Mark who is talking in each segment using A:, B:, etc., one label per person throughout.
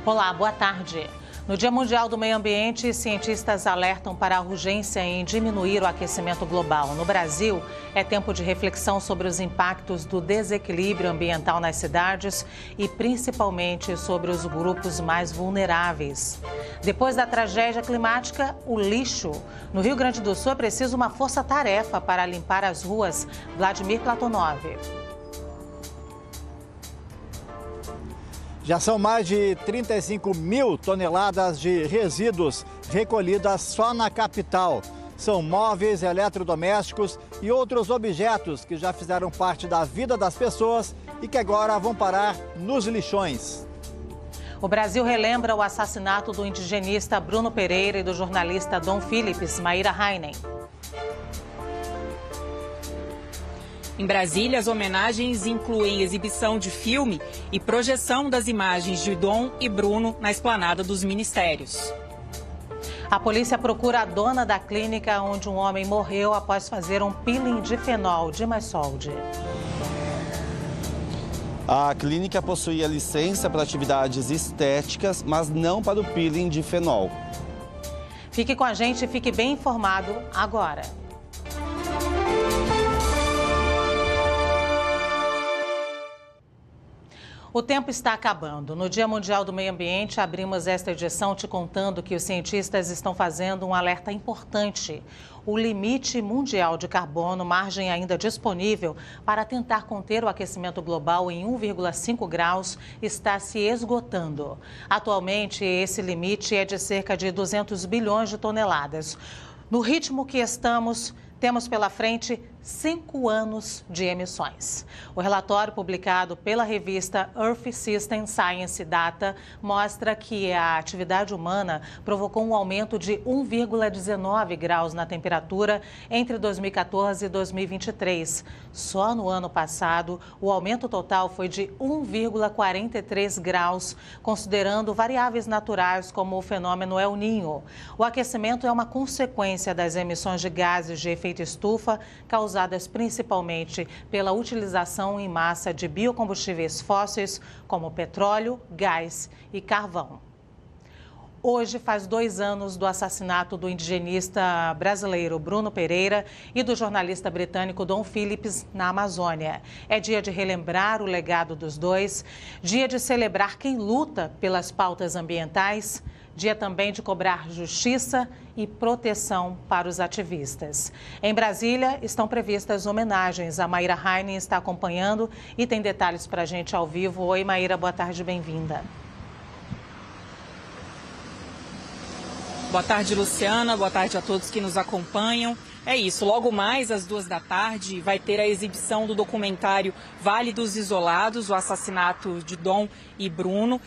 A: Olá, boa tarde. No Dia Mundial do Meio Ambiente, cientistas alertam para a urgência em diminuir o aquecimento global. No Brasil, é tempo de reflexão sobre os impactos do desequilíbrio ambiental nas cidades e principalmente sobre os grupos mais vulneráveis. Depois da tragédia climática, o lixo. No Rio Grande do Sul é preciso uma força-tarefa para limpar as ruas. Vladimir Platonov.
B: Já são mais de 35 mil toneladas de resíduos recolhidas só na capital. São móveis, eletrodomésticos e outros objetos que já fizeram parte da vida das pessoas e que agora vão parar nos lixões.
A: O Brasil relembra o assassinato do indigenista Bruno Pereira e do jornalista Dom Phillips, Maíra Heinen.
C: Em Brasília, as homenagens incluem exibição de filme e projeção das imagens de Dom e Bruno na esplanada dos ministérios.
A: A polícia procura a dona da clínica onde um homem morreu após fazer um peeling de fenol de Dimasolde.
D: A clínica possuía licença para atividades estéticas, mas não para o peeling de fenol.
A: Fique com a gente e fique bem informado agora. O tempo está acabando. No Dia Mundial do Meio Ambiente, abrimos esta edição te contando que os cientistas estão fazendo um alerta importante. O limite mundial de carbono, margem ainda disponível para tentar conter o aquecimento global em 1,5 graus, está se esgotando. Atualmente, esse limite é de cerca de 200 bilhões de toneladas. No ritmo que estamos, temos pela frente 5 anos de emissões. O relatório publicado pela revista Earth System Science Data mostra que a atividade humana provocou um aumento de 1,19 graus na temperatura entre 2014 e 2023. Só no ano passado, o aumento total foi de 1,43 graus, considerando variáveis naturais como o fenômeno El Niño. O aquecimento é uma consequência das emissões de gases de efeito estufa causadas principalmente pela utilização em massa de biocombustíveis fósseis como petróleo, gás e carvão. Hoje faz 2 anos do assassinato do indigenista brasileiro Bruno Pereira e do jornalista britânico Dom Phillips na Amazônia. É dia de relembrar o legado dos dois, dia de celebrar quem luta pelas pautas ambientais, dia também de cobrar justiça e proteção para os ativistas. Em Brasília, estão previstas homenagens. A Maíra Heinen está acompanhando e tem detalhes para a gente ao vivo. Oi, Maíra, boa tarde, bem-vinda.
C: Boa tarde, Luciana. Boa tarde a todos que nos acompanham. É isso, logo mais às 2 da tarde vai ter a exibição do documentário Vale dos Isolados, o assassinato de Dom e Bruno.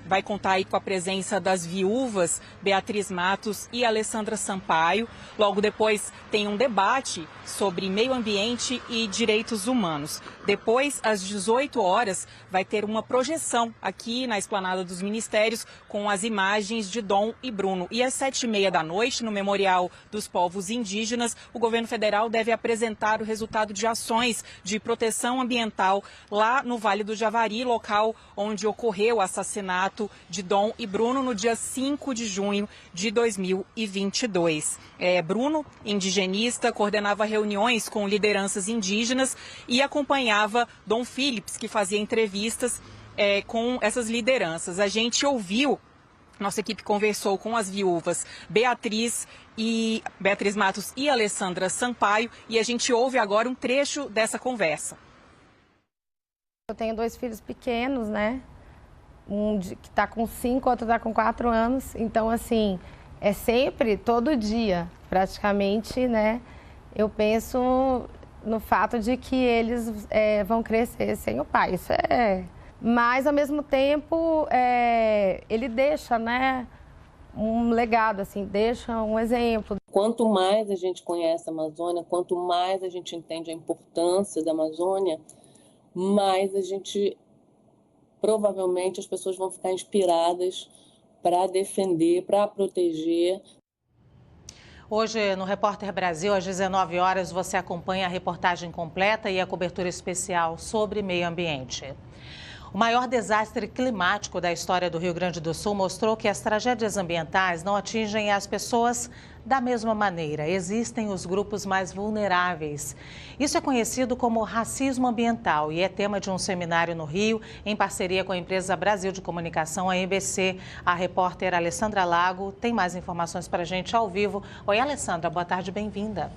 C: Vai contar aí com a presença das viúvas Beatriz Matos e Alessandra Sampaio. Logo depois tem um debate sobre meio ambiente e direitos humanos. Depois, às 18 horas, vai ter uma projeção aqui na esplanada dos ministérios com as imagens de Dom e Bruno. E às 7h30 da noite, no Memorial dos Povos Indígenas, o governo federal deve apresentar o resultado de ações de proteção ambiental lá no Vale do Javari, local onde ocorreu o assassinato de Dom e Bruno no dia 5 de junho de 2022. Bruno, indigenista, coordenava reuniões com lideranças indígenas e acompanhava Dom Phillips, que fazia entrevistas com essas lideranças. A gente ouviu, nossa equipe conversou com as viúvas Beatriz Matos e Alessandra Sampaio e a gente ouve agora um trecho dessa conversa.
E: Eu tenho 2 filhos pequenos, né? Um que está com 5, outro está com 4 anos. Então, assim, é sempre, todo dia, praticamente, né? Eu penso no fato de que eles vão crescer sem o pai. Isso é... Mas, ao mesmo tempo, ele deixa, né, um legado, assim, deixa um exemplo.
F: Quanto mais a gente conhece a Amazônia, quanto mais a gente entende a importância da Amazônia, mais a gente, provavelmente, as pessoas vão ficar inspiradas para defender, para proteger.
A: Hoje, no Repórter Brasil, às 19 horas, você acompanha a reportagem completa e a cobertura especial sobre meio ambiente. O maior desastre climático da história do Rio Grande do Sul mostrou que as tragédias ambientais não atingem as pessoas da mesma maneira. Existem os grupos mais vulneráveis. Isso é conhecido como racismo ambiental e é tema de um seminário no Rio, em parceria com a empresa Brasil de Comunicação, a EBC. A repórter Alessandra Lago tem mais informações para a gente ao vivo. Oi, Alessandra, boa tarde, bem-vinda.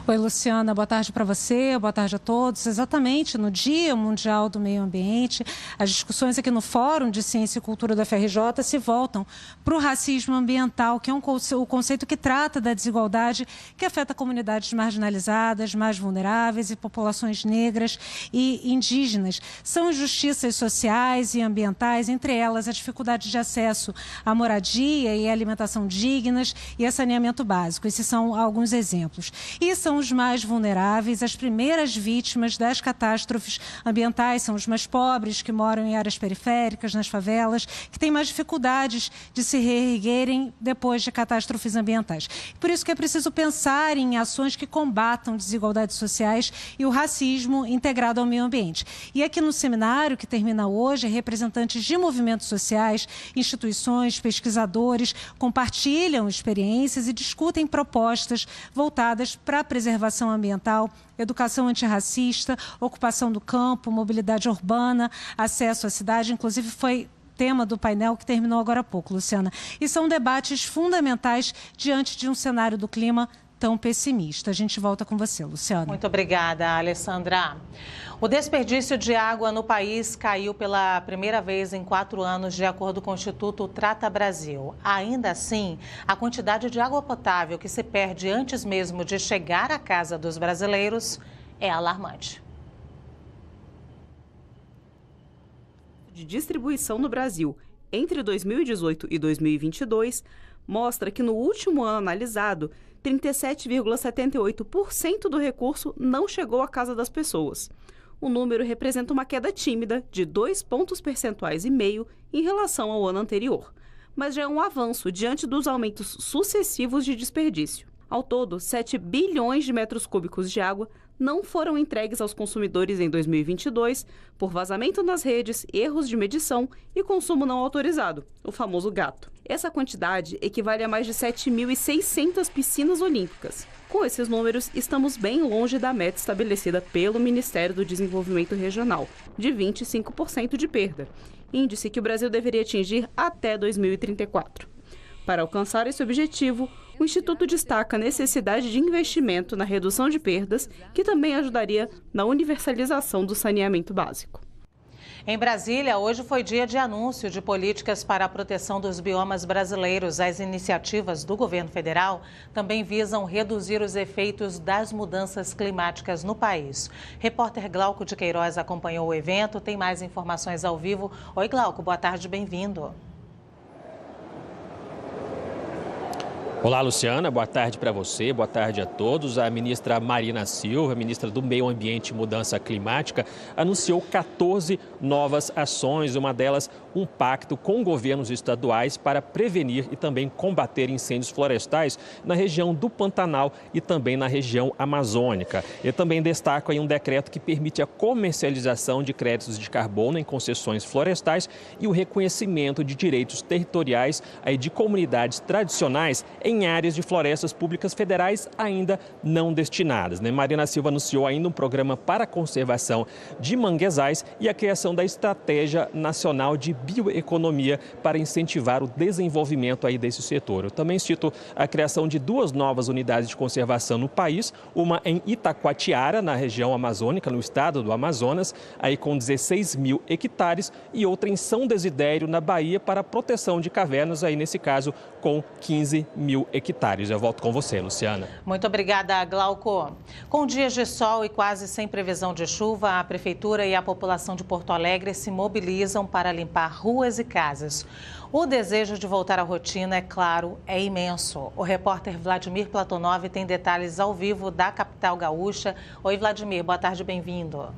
G: Oi, Luciana, boa tarde para você, boa tarde a todos. Exatamente, no Dia Mundial do Meio Ambiente, as discussões aqui no Fórum de Ciência e Cultura da FRJ se voltam para o racismo ambiental, que é o conceito que trata da desigualdade que afeta comunidades marginalizadas, mais vulneráveis e populações negras e indígenas. São injustiças sociais e ambientais, entre elas a dificuldade de acesso à moradia e alimentação dignas e a saneamento básico. Esses são alguns exemplos. E são os mais vulneráveis, as primeiras vítimas das catástrofes ambientais, são os mais pobres, que moram em áreas periféricas, nas favelas, que têm mais dificuldades de se reerguerem depois de catástrofes ambientais. Por isso que é preciso pensar em ações que combatam desigualdades sociais e o racismo integrado ao meio ambiente. E aqui no seminário, que termina hoje, representantes de movimentos sociais, instituições, pesquisadores compartilham experiências e discutem propostas voltadas para a preservação ambiental, educação antirracista, ocupação do campo, mobilidade urbana, acesso à cidade, inclusive foi tema do painel que terminou agora há pouco, Luciana. E são debates fundamentais diante de um cenário do clima tão pessimista. A gente volta com você, Luciana.
A: Muito obrigada, Alessandra. O desperdício de água no país caiu pela primeira vez em 4 anos, de acordo com o Instituto Trata Brasil. Ainda assim, a quantidade de água potável que se perde antes mesmo de chegar à casa dos brasileiros é alarmante.
H: De distribuição no Brasil entre 2018 e 2022 mostra que no último ano analisado, 37,78% do recurso não chegou à casa das pessoas. O número representa uma queda tímida de 2,5 pontos percentuais em relação ao ano anterior, mas já é um avanço diante dos aumentos sucessivos de desperdício. Ao todo, 7 bilhões de metros cúbicos de água não foram entregues aos consumidores em 2022 por vazamento nas redes, erros de medição e consumo não autorizado, o famoso gato. Essa quantidade equivale a mais de 7.600 piscinas olímpicas. Com esses números, estamos bem longe da meta estabelecida pelo Ministério do Desenvolvimento Regional, de 25% de perda, índice que o Brasil deveria atingir até 2034. Para alcançar esse objetivo, o Instituto destaca a necessidade de investimento na redução de perdas, que também ajudaria na universalização do saneamento básico.
A: Em Brasília, hoje foi dia de anúncio de políticas para a proteção dos biomas brasileiros. As iniciativas do governo federal também visam reduzir os efeitos das mudanças climáticas no país. Repórter Glauco de Queiroz acompanhou o evento, tem mais informações ao vivo. Oi, Glauco, boa tarde, bem-vindo.
I: Olá, Luciana, boa tarde para você, boa tarde a todos. A ministra Marina Silva, ministra do Meio Ambiente e Mudança Climática, anunciou 14 novas ações, uma delas um pacto com governos estaduais para prevenir e também combater incêndios florestais na região do Pantanal e também na região amazônica. Eu também destaco aí um decreto que permite a comercialização de créditos de carbono em concessões florestais e o reconhecimento de direitos territoriais aí de comunidades tradicionais em áreas de florestas públicas federais ainda não destinadas. Marina Silva anunciou ainda um programa para a conservação de manguezais e a criação da Estratégia Nacional de Bioeconomia para incentivar o desenvolvimento aí desse setor. Eu também cito a criação de 2 novas unidades de conservação no país, uma em Itacoatiara, na região amazônica, no estado do Amazonas, aí com 16 mil hectares, e outra em São Desidério, na Bahia, para a proteção de cavernas, aí nesse caso com 15 mil hectares. Eu volto com você, Luciana.
A: Muito obrigada, Glauco. Com dias de sol e quase sem previsão de chuva, a Prefeitura e a população de Porto Alegre se mobilizam para limpar ruas e casas. O desejo de voltar à rotina, é claro, é imenso. O repórter Vladimir Platonov tem detalhes ao vivo da capital gaúcha. Oi, Vladimir, boa tarde, bem-vindo.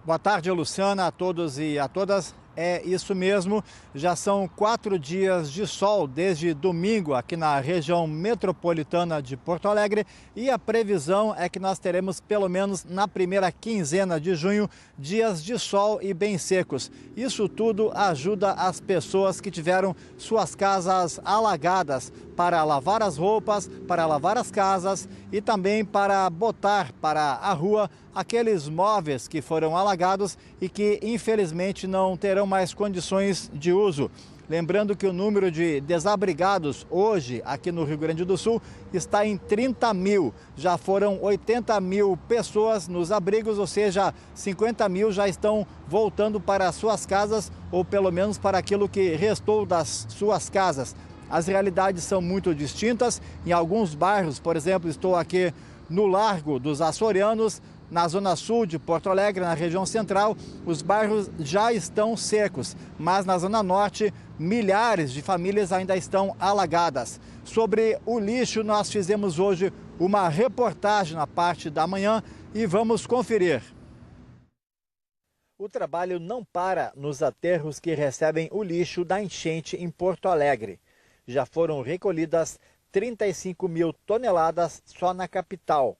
B: Boa tarde, Luciana, a todos e a todas. É isso mesmo, já são 4 dias de sol desde domingo aqui na região metropolitana de Porto Alegre e a previsão é que nós teremos pelo menos na primeira quinzena de junho dias de sol e bem secos. Isso tudo ajuda as pessoas que tiveram suas casas alagadas para lavar as roupas, para lavar as casas e também para botar para a rua aqueles móveis que foram alagados e que infelizmente não terão mais condições de uso. Lembrando que o número de desabrigados hoje aqui no Rio Grande do Sul está em 30 mil. Já foram 80 mil pessoas nos abrigos, ou seja, 50 mil já estão voltando para as suas casas ou pelo menos para aquilo que restou das suas casas. As realidades são muito distintas. Em alguns bairros, por exemplo, estou aqui no Largo dos Açorianos, na zona sul de Porto Alegre, na região central, os bairros já estão secos, mas na zona norte, milhares de famílias ainda estão alagadas. Sobre o lixo, nós fizemos hoje uma reportagem na parte da manhã e vamos conferir. O trabalho não para nos aterros que recebem o lixo da enchente em Porto Alegre. Já foram recolhidas 35 mil toneladas só na capital.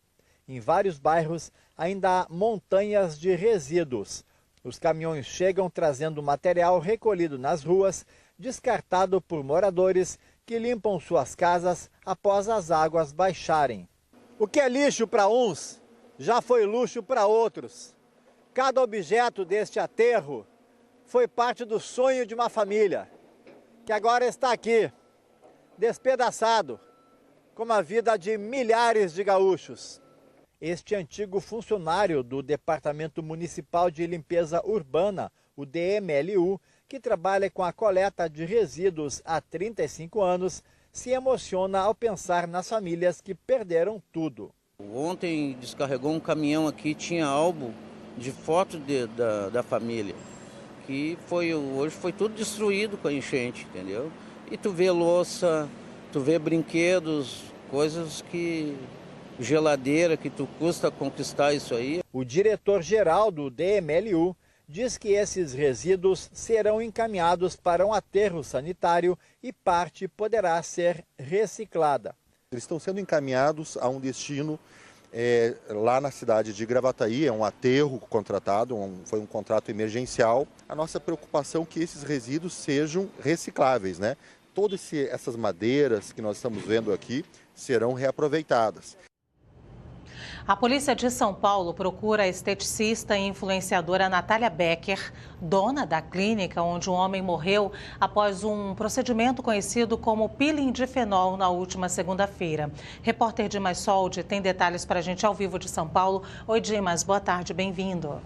B: Em vários bairros, ainda há montanhas de resíduos. Os caminhões chegam trazendo material recolhido nas ruas, descartado por moradores que limpam suas casas após as águas baixarem. O que é lixo para uns, já foi luxo para outros. Cada objeto deste aterro foi parte do sonho de uma família, que agora está aqui, despedaçado, como a vida de milhares de gaúchos. Este antigo funcionário do Departamento Municipal de Limpeza Urbana, o DMLU, que trabalha com a coleta de resíduos há 35 anos, se emociona ao pensar nas famílias que perderam tudo.
J: Ontem descarregou um caminhão aqui, tinha álbum de foto da família, que hoje foi tudo destruído com a enchente, entendeu? E tu vê louça, tu vê brinquedos, coisas que... geladeira que tu custa conquistar isso aí.
B: O diretor-geral do DMLU diz que esses resíduos serão encaminhados para um aterro sanitário e parte poderá ser reciclada.
K: Eles estão sendo encaminhados a um destino lá na cidade de Gravataí, é um aterro contratado, foi um contrato emergencial. A nossa preocupação é que esses resíduos sejam recicláveis, né? Todas essas madeiras que nós estamos vendo aqui serão reaproveitadas.
A: A polícia de São Paulo procura a esteticista e influenciadora Natália Becker, dona da clínica onde um homem morreu após um procedimento conhecido como peeling de fenol na última segunda-feira. Repórter Dimas Soldi tem detalhes para a gente ao vivo de São Paulo. Oi, Dimas, boa tarde, bem-vindo.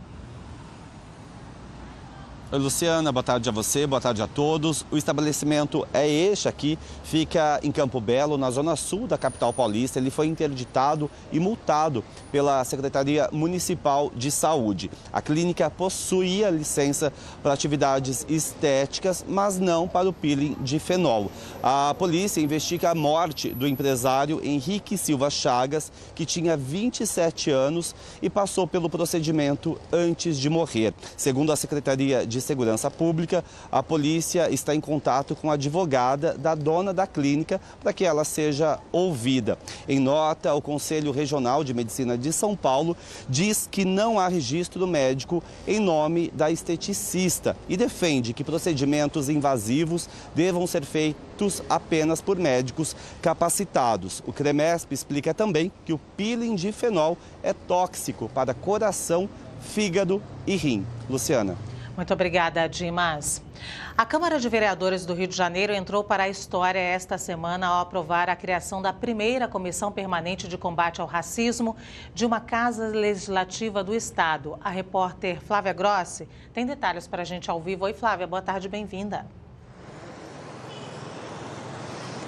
D: Oi, Luciana, boa tarde a você, boa tarde a todos. O estabelecimento é este aqui, fica em Campo Belo, na zona sul da capital paulista. Ele foi interditado e multado pela Secretaria Municipal de Saúde. A clínica possuía licença para atividades estéticas, mas não para o peeling de fenol. A polícia investiga a morte do empresário Henrique Silva Chagas, que tinha 27 anos e passou pelo procedimento antes de morrer. Segundo a Secretaria de Segurança Pública, a polícia está em contato com a advogada da dona da clínica para que ela seja ouvida. Em nota, o Conselho Regional de Medicina de São Paulo diz que não há registro médico em nome da esteticista e defende que procedimentos invasivos devam ser feitos apenas por médicos capacitados. O CREMESP explica também que o peeling de fenol é tóxico para coração, fígado e rim. Luciana.
A: Muito obrigada, Dimas. A Câmara de Vereadores do Rio de Janeiro entrou para a história esta semana ao aprovar a criação da primeira Comissão Permanente de Combate ao Racismo de uma Casa Legislativa do Estado. A repórter Flávia Grossi tem detalhes para a gente ao vivo. Oi, Flávia, boa tarde, bem-vinda.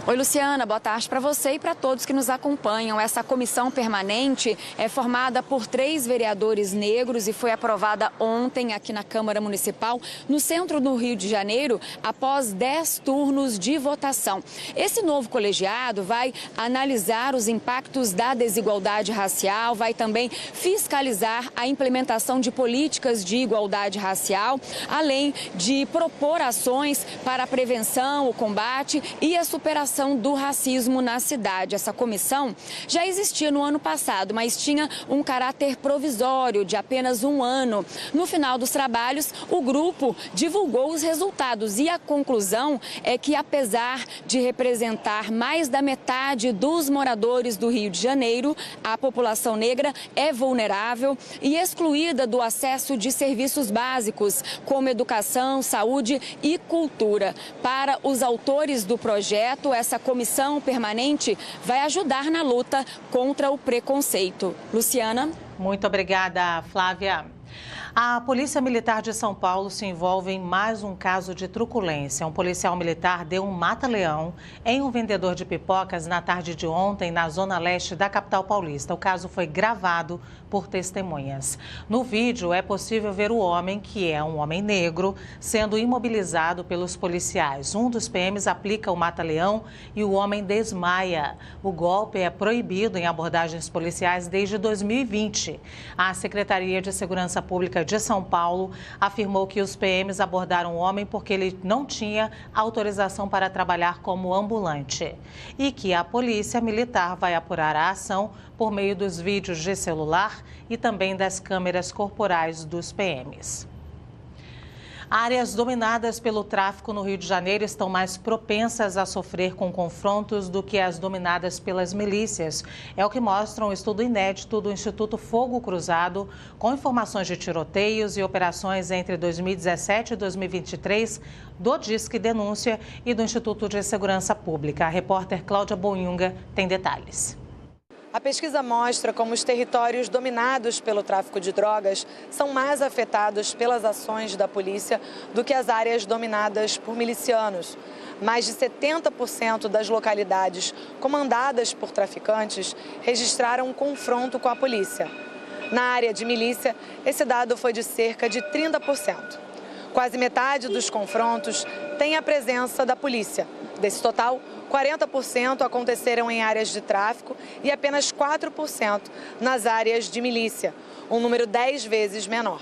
L: Oi, Luciana, boa tarde para você e para todos que nos acompanham. Essa comissão permanente é formada por 3 vereadores negros e foi aprovada ontem aqui na Câmara Municipal, no centro do Rio de Janeiro, após 10 turnos de votação. Esse novo colegiado vai analisar os impactos da desigualdade racial, vai também fiscalizar a implementação de políticas de igualdade racial, além de propor ações para a prevenção, o combate e a superação do racismo na cidade. Essa comissão já existia no ano passado, mas tinha um caráter provisório de apenas 1 ano. No final dos trabalhos, o grupo divulgou os resultados e a conclusão é que, apesar de representar mais da metade dos moradores do Rio de Janeiro, a população negra é vulnerável e excluída do acesso de serviços básicos, como educação, saúde e cultura. Para os autores do projeto, essa comissão permanente vai ajudar na luta contra o preconceito. Luciana?
A: Muito obrigada, Flávia. A Polícia Militar de São Paulo se envolve em mais um caso de truculência. Um policial militar deu um mata-leão em um vendedor de pipocas na tarde de ontem, na zona leste da capital paulista. O caso foi gravado por testemunhas. No vídeo é possível ver o homem, que é um homem negro, sendo imobilizado pelos policiais. Um dos PMs aplica o mata-leão e o homem desmaia. O golpe é proibido em abordagens policiais desde 2020. A Secretaria de Segurança Pública de São Paulo afirmou que os PMs abordaram o homem porque ele não tinha autorização para trabalhar como ambulante e que a Polícia Militar vai apurar a ação por meio dos vídeos de celular e também das câmeras corporais dos PMs. Áreas dominadas pelo tráfico no Rio de Janeiro estão mais propensas a sofrer com confrontos do que as dominadas pelas milícias. É o que mostra um estudo inédito do Instituto Fogo Cruzado, com informações de tiroteios e operações entre 2017 e 2023, do Disque Denúncia e do Instituto de Segurança Pública. A repórter Cláudia Bonhunga tem detalhes.
M: A pesquisa mostra como os territórios dominados pelo tráfico de drogas são mais afetados pelas ações da polícia do que as áreas dominadas por milicianos. Mais de 70% das localidades comandadas por traficantes registraram um confronto com a polícia. Na área de milícia, esse dado foi de cerca de 30%. Quase metade dos confrontos tem a presença da polícia. Desse total, 40% aconteceram em áreas de tráfico e apenas 4% nas áreas de milícia, um número 10 vezes menor.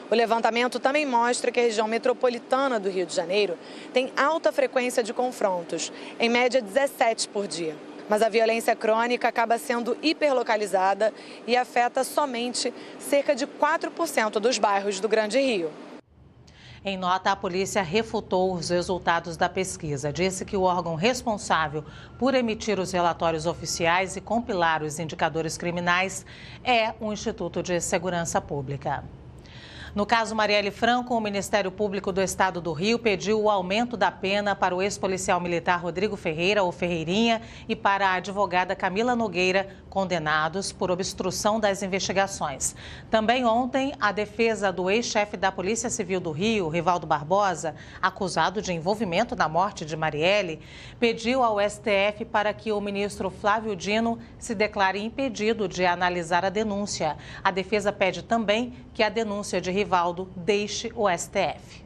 M: O levantamento também mostra que a região metropolitana do Rio de Janeiro tem alta frequência de confrontos, em média 17 por dia. Mas a violência crônica acaba sendo hiperlocalizada e afeta somente cerca de 4% dos bairros do Grande Rio.
A: Em nota, a polícia refutou os resultados da pesquisa. Disse que o órgão responsável por emitir os relatórios oficiais e compilar os indicadores criminais é o Instituto de Segurança Pública. No caso Marielle Franco, o Ministério Público do Estado do Rio pediu o aumento da pena para o ex-policial militar Rodrigo Ferreira, ou Ferreirinha, e para a advogada Camila Nogueira, condenados por obstrução das investigações. Também ontem, a defesa do ex-chefe da Polícia Civil do Rio, Rivaldo Barbosa, acusado de envolvimento na morte de Marielle, pediu ao STF para que o ministro Flávio Dino se declare impedido de analisar a denúncia. A defesa pede também que a denúncia de Rivaldo deixe o STF.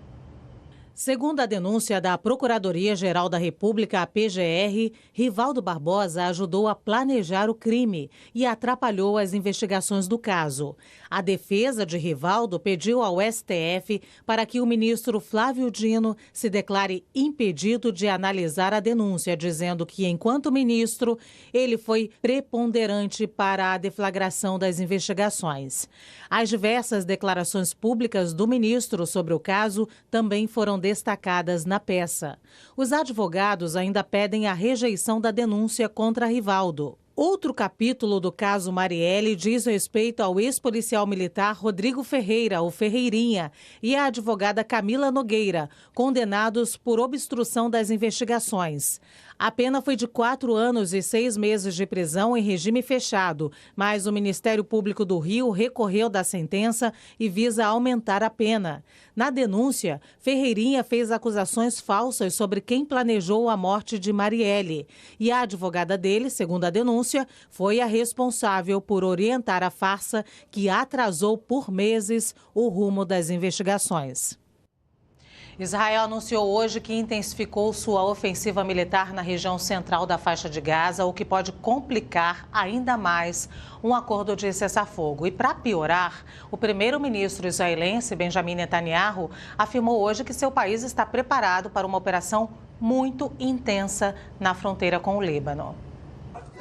A: Segundo a denúncia da Procuradoria-Geral da República, a PGR, Rivaldo Barbosa ajudou a planejar o crime e atrapalhou as investigações do caso. A defesa de Rivaldo pediu ao STF para que o ministro Flávio Dino se declare impedido de analisar a denúncia, dizendo que, enquanto ministro, ele foi preponderante para a deflagração das investigações. As diversas declarações públicas do ministro sobre o caso também foram destacadas na peça. Os advogados ainda pedem a rejeição da denúncia contra Rivaldo. Outro capítulo do caso Marielle diz respeito ao ex-policial militar Rodrigo Ferreira, ou Ferreirinha, e a advogada Camila Nogueira, condenados por obstrução das investigações. A pena foi de 4 anos e 6 meses de prisão em regime fechado, mas o Ministério Público do Rio recorreu da sentença e visa aumentar a pena. Na denúncia, Ferreirinha fez acusações falsas sobre quem planejou a morte de Marielle. E a advogada dele, segundo a denúncia, foi a responsável por orientar a farsa que atrasou por meses o rumo das investigações. Israel anunciou hoje que intensificou sua ofensiva militar na região central da faixa de Gaza, o que pode complicar ainda mais um acordo de cessar-fogo. E para piorar, o primeiro-ministro israelense Benjamin Netanyahu afirmou hoje que seu país está preparado para uma operação muito intensa na fronteira com o Líbano.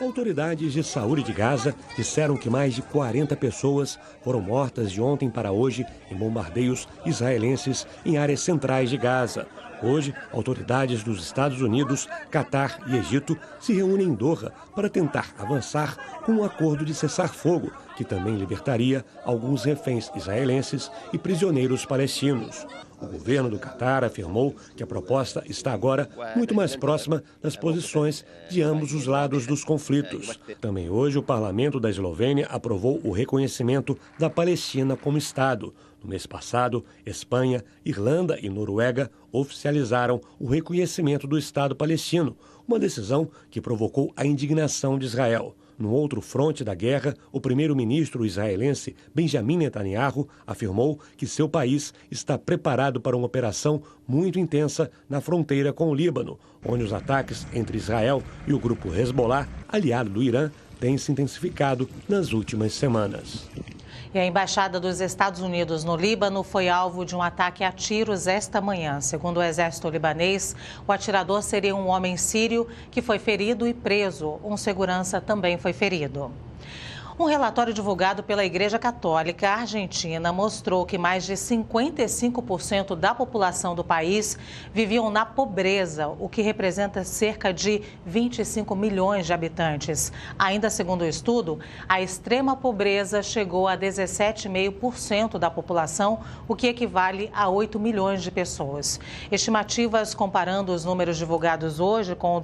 N: Autoridades de saúde de Gaza disseram que mais de 40 pessoas foram mortas de ontem para hoje em bombardeios israelenses em áreas centrais de Gaza. Hoje, autoridades dos Estados Unidos, Catar e Egito se reúnem em Doha para tentar avançar com um acordo de cessar-fogo, que também libertaria alguns reféns israelenses e prisioneiros palestinos. O governo do Catar afirmou que a proposta está agora muito mais próxima das posições de ambos os lados dos conflitos. Também hoje, o parlamento da Eslovênia aprovou o reconhecimento da Palestina como Estado. No mês passado, Espanha, Irlanda e Noruega oficializaram o reconhecimento do Estado palestino, uma decisão que provocou a indignação de Israel. No outro fronte da guerra, o primeiro-ministro israelense Benjamin Netanyahu afirmou que seu país está preparado para uma operação muito intensa na fronteira com o Líbano, onde os ataques entre Israel e o grupo Hezbollah, aliado do Irã, têm se intensificado nas últimas semanas.
A: E a Embaixada dos Estados Unidos no Líbano foi alvo de um ataque a tiros esta manhã. Segundo o exército libanês, o atirador seria um homem sírio que foi ferido e preso. Um segurança também foi ferido. Um relatório divulgado pela Igreja Católica Argentina mostrou que mais de 55% da população do país viviam na pobreza, o que representa cerca de 25 milhões de habitantes. Ainda segundo o estudo, a extrema pobreza chegou a 17,5% da população, o que equivale a 8 milhões de pessoas. Estimativas comparando os números divulgados hoje com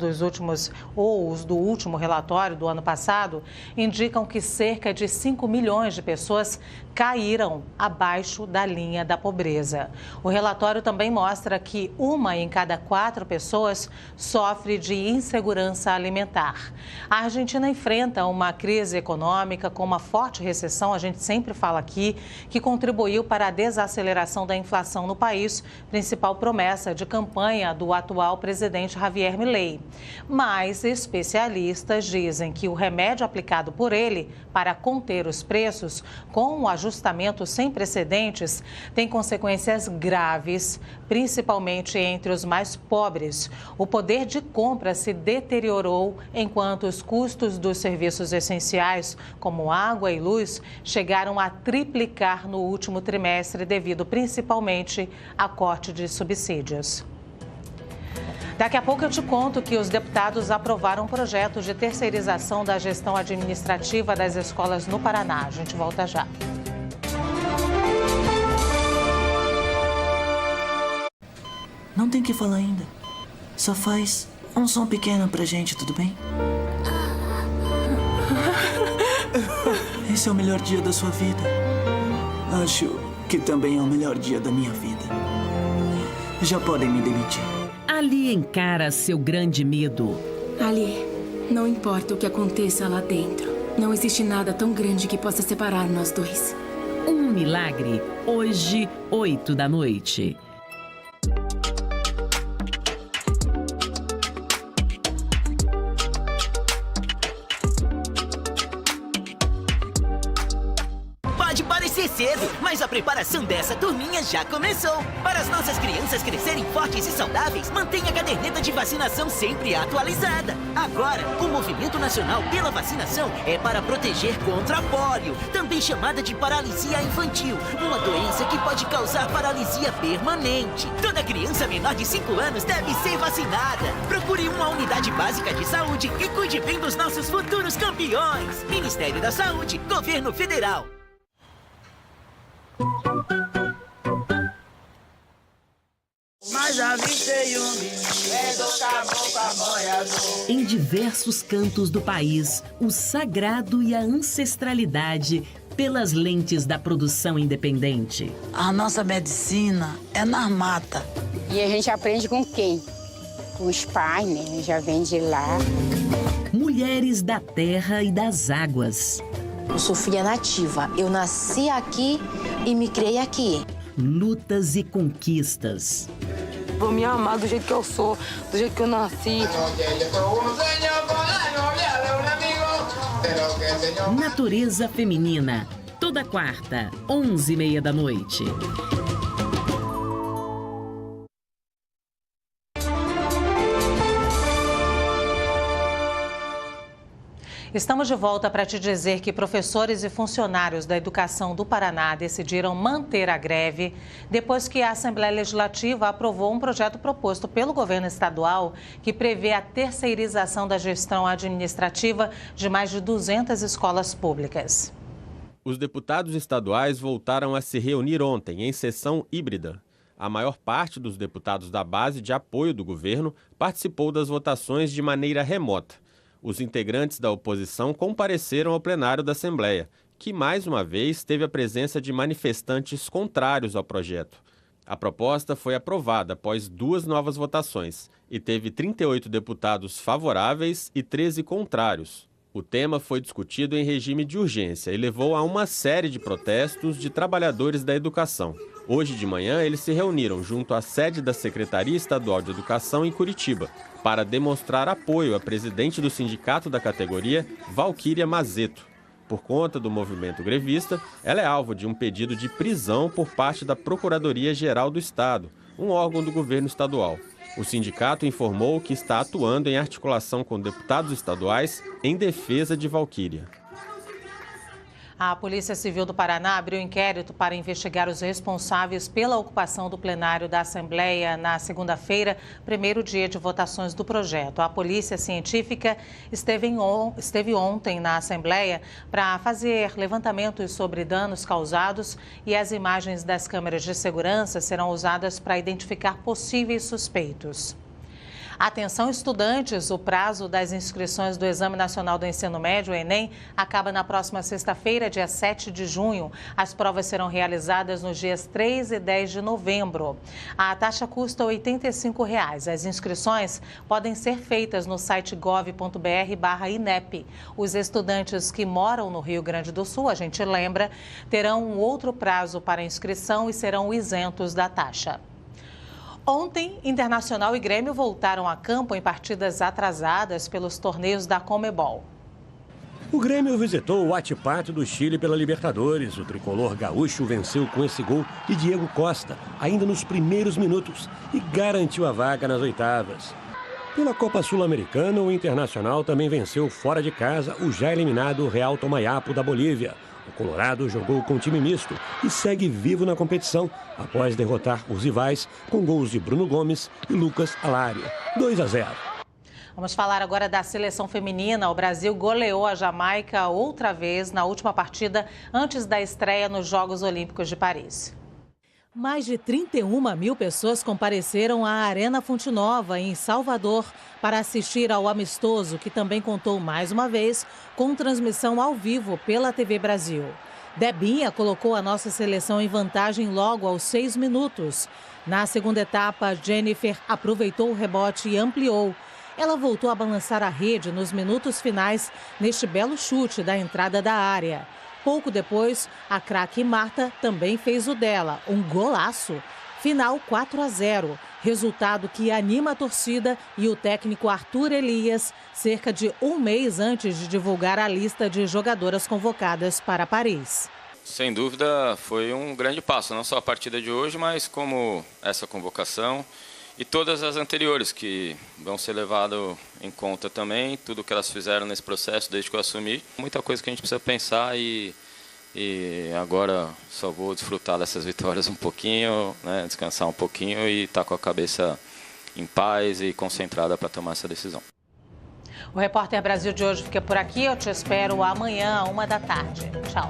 A: os do último relatório do ano passado indicam que cerca de 5 milhões de pessoas caíram abaixo da linha da pobreza. O relatório também mostra que 1 em cada 4 pessoas sofre de insegurança alimentar. A Argentina enfrenta uma crise econômica com uma forte recessão, a gente sempre fala aqui, que contribuiu para a desaceleração da inflação no país, principal promessa de campanha do atual presidente Javier Milei. Mas especialistas dizem que o remédio aplicado por ele para conter os preços, com um ajustamento sem precedentes, tem consequências graves, principalmente entre os mais pobres. O poder de compra se deteriorou enquanto os custos dos serviços essenciais, como água e luz, chegaram a triplicar no último trimestre devido principalmente a corte de subsídios. Daqui a pouco eu te conto que os deputados aprovaram um projeto de terceirização da gestão administrativa das escolas no Paraná. A gente volta já.
O: Não tem o que falar ainda. Só faz um som pequeno pra gente, tudo bem? Esse é o melhor dia da sua vida. Acho que também é o melhor dia da minha vida. Já podem me demitir.
P: Ali encara seu grande medo.
Q: Ali, não importa o que aconteça lá dentro, não existe nada tão grande que possa separar nós dois.
P: Um milagre, hoje, 8 da noite.
R: Pode parecer cedo, mas a preparação dessa turminha já começou. Para as nossas crianças crescerem fortes e saudáveis, mantenha a caderneta de vacinação sempre atualizada. Agora, o Movimento Nacional pela Vacinação é para proteger contra a pólio, também chamada de paralisia infantil, uma doença que pode causar paralisia permanente. Toda criança menor de 5 anos deve ser vacinada. Procure uma unidade básica de saúde e cuide bem dos nossos futuros campeões. Ministério da Saúde, Governo Federal.
S: Mas
P: Em diversos cantos do país, o sagrado e a ancestralidade pelas lentes da produção independente.
S: A nossa medicina é na mata.
T: E a gente aprende com quem? Com os pais, né? Já vem de lá.
P: Mulheres da terra e das águas.
U: Eu sou filha nativa. Eu nasci aqui e me criei aqui.
P: Lutas e conquistas.
T: Vou me amar do jeito que eu sou, do jeito que eu nasci.
P: Natureza Feminina, toda quarta, 11h30 da noite.
A: Estamos de volta para te dizer que professores e funcionários da educação do Paraná decidiram manter a greve depois que a Assembleia Legislativa aprovou um projeto proposto pelo governo estadual que prevê a terceirização da gestão administrativa de mais de 200 escolas públicas.
V: Os deputados estaduais voltaram a se reunir ontem em sessão híbrida. A maior parte dos deputados da base de apoio do governo participou das votações de maneira remota. Os integrantes da oposição compareceram ao plenário da Assembleia, que mais uma vez teve a presença de manifestantes contrários ao projeto. A proposta foi aprovada após 2 novas votações e teve 38 deputados favoráveis e 13 contrários. O tema foi discutido em regime de urgência e levou a uma série de protestos de trabalhadores da educação. Hoje de manhã, eles se reuniram junto à sede da Secretaria Estadual de Educação em Curitiba para demonstrar apoio à presidente do sindicato da categoria, Valquíria Mazeto. Por conta do movimento grevista, ela é alvo de um pedido de prisão por parte da Procuradoria-Geral do Estado, um órgão do governo estadual. O sindicato informou que está atuando em articulação com deputados estaduais em defesa de Valquíria.
A: A Polícia Civil do Paraná abriu inquérito para investigar os responsáveis pela ocupação do plenário da Assembleia na segunda-feira, primeiro dia de votações do projeto. A Polícia Científica esteve ontem na Assembleia para fazer levantamentos sobre danos causados e as imagens das câmeras de segurança serão usadas para identificar possíveis suspeitos. Atenção, estudantes, o prazo das inscrições do Exame Nacional do Ensino Médio, o Enem, acaba na próxima sexta-feira, dia 7 de junho. As provas serão realizadas nos dias 3 e 10 de novembro. A taxa custa R$ 85. As inscrições podem ser feitas no site gov.br/INEP. Os estudantes que moram no Rio Grande do Sul, a gente lembra, terão um outro prazo para inscrição e serão isentos da taxa. Ontem, Internacional e Grêmio voltaram a campo em partidas atrasadas pelos torneios da Conmebol.
N: O Grêmio visitou o Huachipato do Chile pela Libertadores. O tricolor gaúcho venceu com esse gol de Diego Costa, ainda nos primeiros minutos, e garantiu a vaga nas oitavas. Pela Copa Sul-Americana, o Internacional também venceu fora de casa o já eliminado Real Tomayapo da Bolívia. O Colorado jogou com time misto e segue vivo na competição após derrotar os rivais com gols de Bruno Gomes e Lucas Alário. 2-0.
A: Vamos falar agora da seleção feminina. O Brasil goleou a Jamaica outra vez na última partida antes da estreia nos Jogos Olímpicos de Paris.
W: Mais de 31 mil pessoas compareceram à Arena Fonte Nova, em Salvador, para assistir ao amistoso, que também contou mais uma vez com transmissão ao vivo pela TV Brasil. Debinha colocou a nossa seleção em vantagem logo aos 6 minutos. Na segunda etapa, Jennifer aproveitou o rebote e ampliou. Ela voltou a balançar a rede nos minutos finais neste belo chute da entrada da área. Pouco depois, a craque Marta também fez o dela, um golaço. Final 4-0, resultado que anima a torcida e o técnico Arthur Elias, cerca de um mês antes de divulgar a lista de jogadoras convocadas para Paris.
X: Sem dúvida, foi um grande passo, não só a partida de hoje, mas como essa convocação e todas as anteriores, que vão ser levadas em conta também, tudo que elas fizeram nesse processo desde que eu assumi. Muita coisa que a gente precisa pensar e agora só vou desfrutar dessas vitórias um pouquinho, né, descansar um pouquinho e estar com a cabeça em paz e concentrada para tomar essa decisão.
A: O Repórter Brasil de hoje fica por aqui. Eu te espero amanhã, 1h da tarde. Tchau.